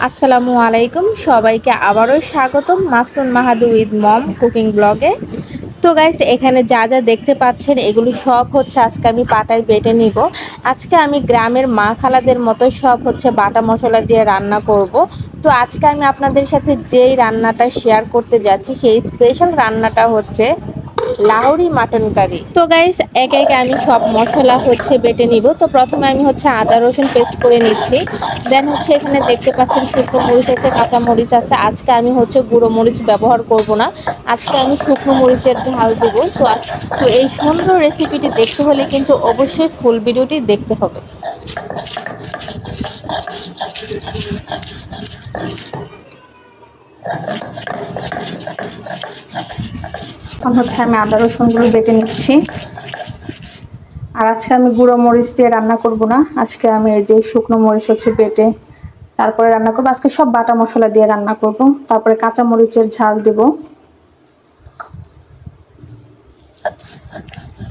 আসসালামু আলাইকুম, সবাইকে আবারও স্বাগতম মাসনুন মাহাদু উইথ মম কুকিং ব্লগে। তো গাইস, এখানে যা যা দেখতে পাচ্ছেন এগুলো সব হচ্ছে আজকে আমি পাটায় বেটে নিব। আজকে আমি গ্রামের মা খালাদের মতো সব হচ্ছে বাটা মশলা দিয়ে রান্না করব। তো আজকে আমি আপনাদের সাথে যেই রান্নাটা শেয়ার করতে যাচ্ছি সেই স্পেশাল রান্নাটা হচ্ছে লাহোরি মাটন কারি। তো গাইস, একে একে আমি সব মশলা হচ্ছে বেটে নিব। তো প্রথমে আমি হচ্ছে আদা রসুন পেস্ট করে নিচ্ছি। দেন হচ্ছে এখানে দেখতে পাচ্ছেন শুকনো মরিচ আছে, কাঁচা মরিচ আছে। আজকে আমি হচ্ছে গুঁড়ো মরিচ ব্যবহার করব না, আজকে আমি শুকনো মরিচের ঝাল দেব। তো এই সুন্দর রেসিপিটি দেখতে হলে কিন্তু অবশ্যই ফুল ভিডিওটি দেখতে হবে। হচ্ছে আমি আদা রসুনগুলো বেটে নিচ্ছি। আর আজকে আমি গুঁড়ো মরিচ দিয়ে রান্না করব না, আজকে আমি এই যে শুকনো মরিচ হচ্ছে বেটে তারপরে রান্না করব। আজকে সব বাটা মশলা দিয়ে রান্না করব, তারপরে কাঁচা মরিচের ঝাল দেব।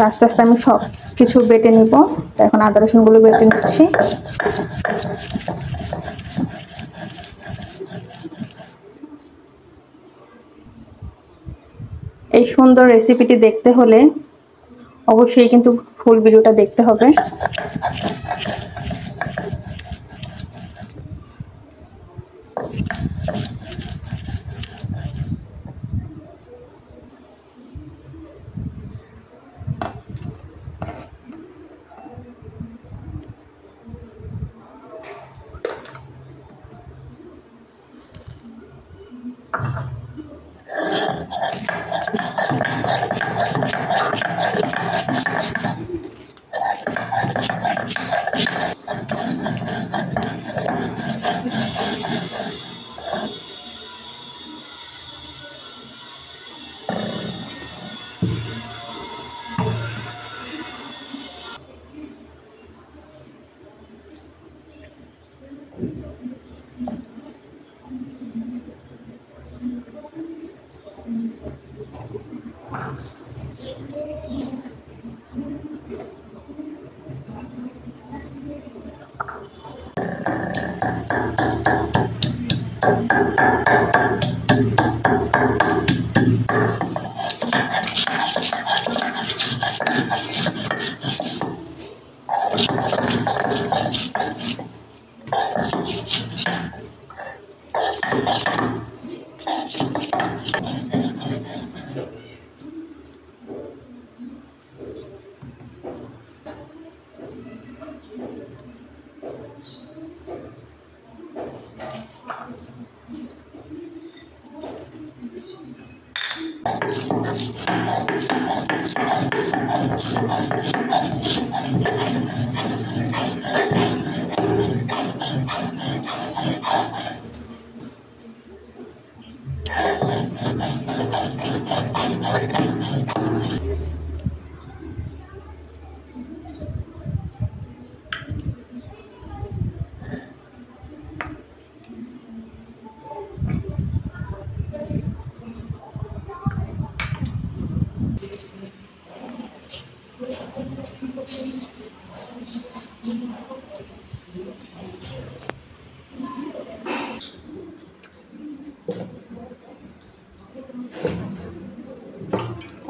আস্তে আস্তে আমি সব কিছু বেটে নিব। তো এখন আদা রসুনগুলো বেটে নিচ্ছি। এই সুন্দর রেসিপিটি দেখতে হলে অবশ্যই কিন্তু ফুল ভিডিওটা দেখতে হবে।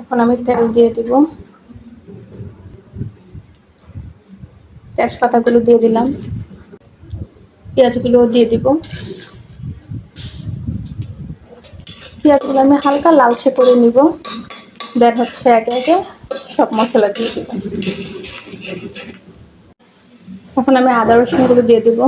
এখন আমি তেল দিয়ে দিব, তেজপাতাগুলো দিয়ে দিলাম, পেঁয়াজগুলো দিয়ে দিব। পেঁয়াজগুলো আমি হালকা লালচে করে নিব। দেন হচ্ছে একে একে সব মশলা দিয়ে দিব। এখন আমি আদা রসুনগুলো দিয়ে দিব।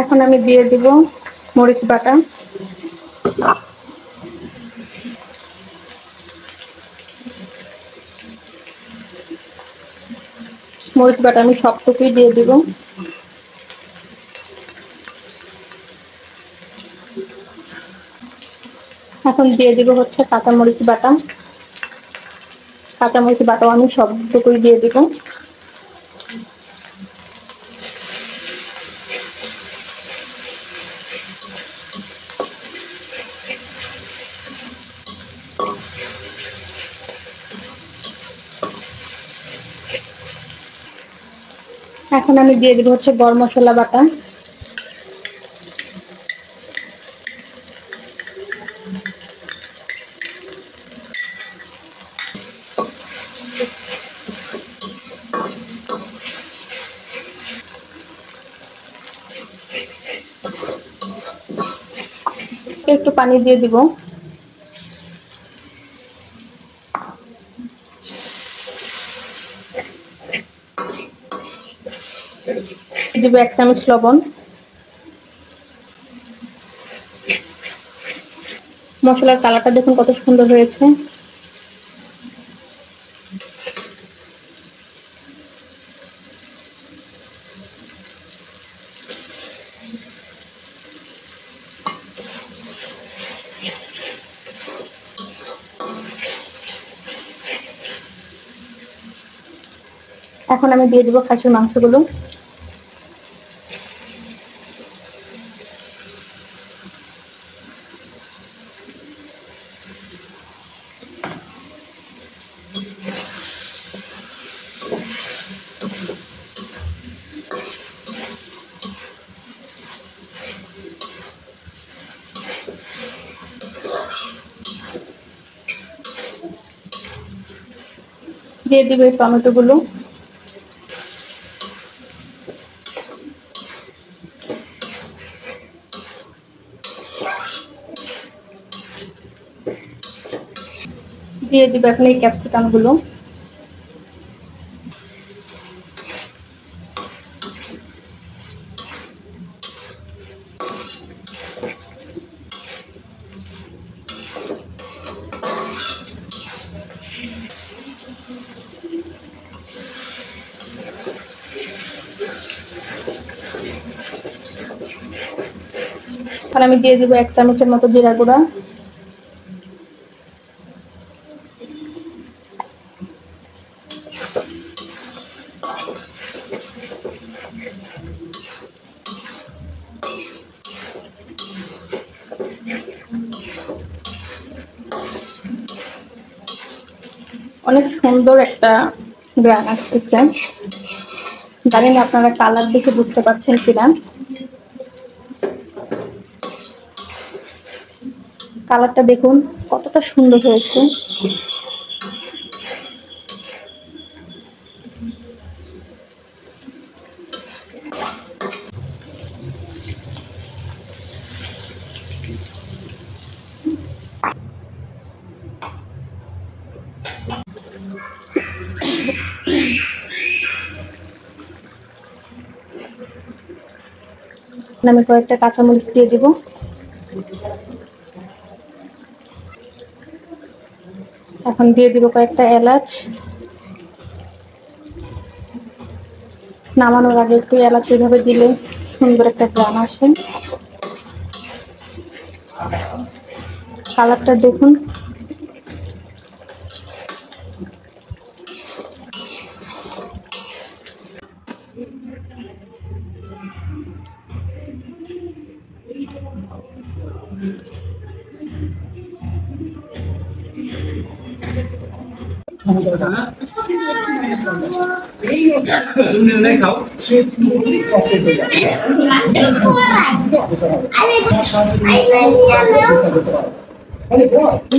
এখন আমি দিয়ে দিব মরিচ বাটা। মরিচ বাটা আমি সবটুকুই দিয়ে দিব। এখন দিয়ে দিব হচ্ছে কাঁচা মরিচ বাটা। কাঁচামরিচ বাটাও আমি সবটুকুই দিয়ে দিব। এখন আমি দিয়ে দিব হচ্ছে গরম মশলা বাটা। একটু পানি দিয়ে দিব। দিব 1 চামচ লবণ। মশলার কালারটা দেখুন কত সুন্দর হয়েছে। এখন আমি দিয়ে দিব খাসির মাংসগুলো। দিয়ে দিব টমেটো গুলো। দিয়ে দিব এখন এই ক্যাপসিকাম গুলো। আর আমি দিয়ে দিব 1 চামচের মতো জিরা গুঁড়া। অনেক সুন্দর একটা গ্রান আসতেছে। জানি না আপনারা কালার দেখে বুঝতে পারছেন কিনা। কালারটা দেখুন কতটা সুন্দর হয়েছে। আমি কয়েকটা কাঁচামরিচ দিয়ে দিব। এখন দিয়ে দিব কয়েকটা এলাচ। নামানোর আগে একটু এলাচ এভাবে দিলে সুন্দর একটা গ্রান আসে। কালারটা দেখুন।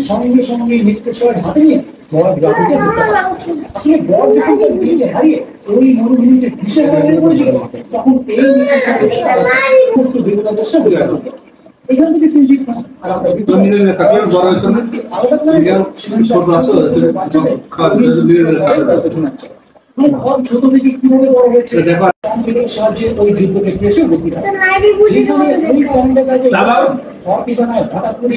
সঙ্গে সঙ্গে মৃত্যুর সময় হাতে নিয়ে বর বিবাহকে আসলে বর যখন তার বিয়েকে হারিয়ে ওই মরুভূমিতে ভীষণ হয়ে পড়েছিল, তখন এই সমস্ত দেবতা দশা হয়ে গেল। এখান থেকে সিনজিত আর শোনাচ্ছে ঘর ছোট থেকে কিভাবে বড় হয়েছে সাহায্যে ওই যুদ্ধক্ষেত্রে এসে উপস্থিত হয়। যেখানে ওই কন্ডকাজে ঘরটি জানায় হঠাৎ করে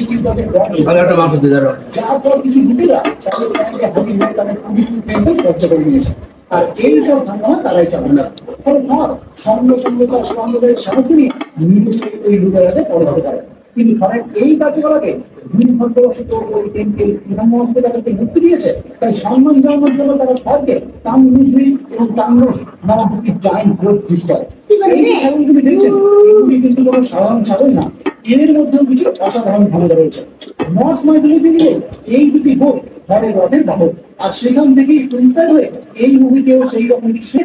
যার পর কিছু লোকেরা তাদের ব্যাংকে হাতি হয়ে তাদের পবিত্র টেম্পল কবজা করে নিয়েছে। আর এই সব ধারণা তারাই চালান না। ফলে ঘর সঙ্গে সঙ্গে তার সঙ্গে সাহায্য নিয়ে নিজস্ব ওই লুটেরাতে পড়ে যেতে পারে। কিন্তু ঘরের এই কার্যকলাপে দুর্ভাগ্যবশত ওই টেম্পেল ইমাম মসজিদ তাদেরকে মুক্তি দিয়েছে। তাই সম্মান জানানোর জন্য তারা ভাগ্যে তাম মুসলিম এবং তামরস নামক দুটি জায়েন্ট গ্রোথ যুক্ত হয়। এই যে ছাগলগুলি দেখছেন, এগুলি কিন্তু কোনো সাধারণ ছাগল না, এর মধ্যেও কিছু অসাধারণ ক্ষমতা রয়েছে। নর্স মাইথোলজি নিয়ে এই দুটি ভোট ঘরের রথের বাহক, আর সেখান থেকেই ইন্সপায়ার হয়ে এই মুভিতেও সেই রকম কিছু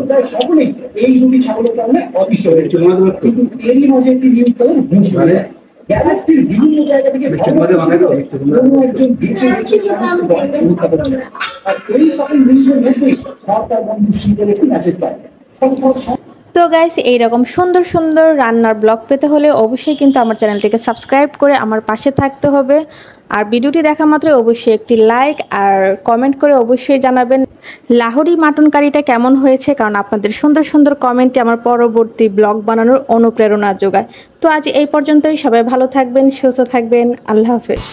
প্রায় সকলেই এই দুটি ছাগলের কারণে অতিষ্ঠ হয়েছিল। কিন্তু এরই মাঝে একটি নিউজ তাদের ঘুষ হয়ে যায়। গ্যালাক্সির বিভিন্ন জায়গা থেকে কোনো একজন বেছে বেছে সমস্ত গ্রহকে হত্যা করছে, আর এই সকল নিউজের মধ্যেই তার বন্ধু শিবের একটি মেসেজ পায়। তো গাইস, এইরকম সুন্দর সুন্দর রান্নার ব্লগ পেতে হলে অবশ্যই কিন্তু আমার চ্যানেলটিকে সাবস্ক্রাইব করে আমার পাশে থাকতে হবে। আর ভিডিওটি দেখা মাত্র অবশ্যই একটি লাইক আর কমেন্ট করে অবশ্যই জানাবেন লাহোরি মাটন কারিটা কেমন হয়েছে, কারণ আপনাদের সুন্দর সুন্দর কমেন্টে আমার পরবর্তী ব্লগ বানানোর অনুপ্রেরণা যোগায়। তো আজ এই পর্যন্তই, সবাই ভালো থাকবেন, সুস্থ থাকবেন, আল্লাহ হাফেজ।